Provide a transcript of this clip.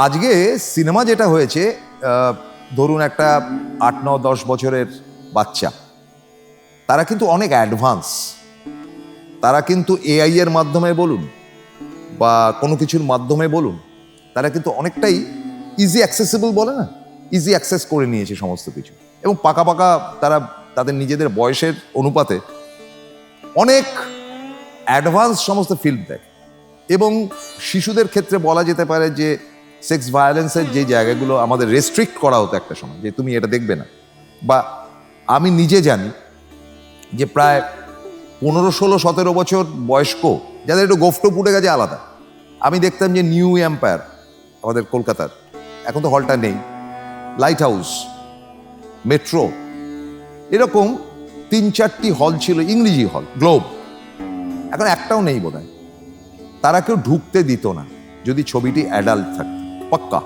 আজকে সিনেমা যেটা হয়েছে, ধরুন একটা 8, 9, 10 বছরের বাচ্চা, তারা কিন্তু অনেক অ্যাডভান্স। তারা কিন্তু এআই এর মাধ্যমে বলুন বা কোনো কিছুর মাধ্যমে বলুন, তারা কিন্তু অনেকটাই ইজি অ্যাক্সেসিবল, বলে না, ইজি অ্যাক্সেস করে নিয়েছে সমস্ত কিছু। এবং পাকা পাকা তারা তাদের নিজেদের বয়সের অনুপাতে অনেক অ্যাডভান্স সমস্ত ফিল্ম দেখে। এবং শিশুদের ক্ষেত্রে বলা যেতে পারে যে সেক্স ভায়োলেন্সের যে জায়গাগুলো আমাদের রেস্ট্রিক্ট করা হতো একটা সময়, যে তুমি এটা দেখবে না, বা আমি নিজে জানি যে প্রায় 15, 16, 17 বছর বয়স্ক যাদের একটু গোফটোপ উঠে গেছে আলাদা, আমি দেখতাম যে নিউ এম্পায়ার আমাদের কলকাতার, এখন তো হলটা নেই, লাইট হাউস, মেট্রো, এরকম 3-4টি হল ছিল, ইংরেজি হল, গ্লোব, এখন একটাও নেই বোধহয়। তারা কেউ ঢুকতে দিত না যদি ছবিটি অ্যাডাল্ট থাকতো, পাক্কা।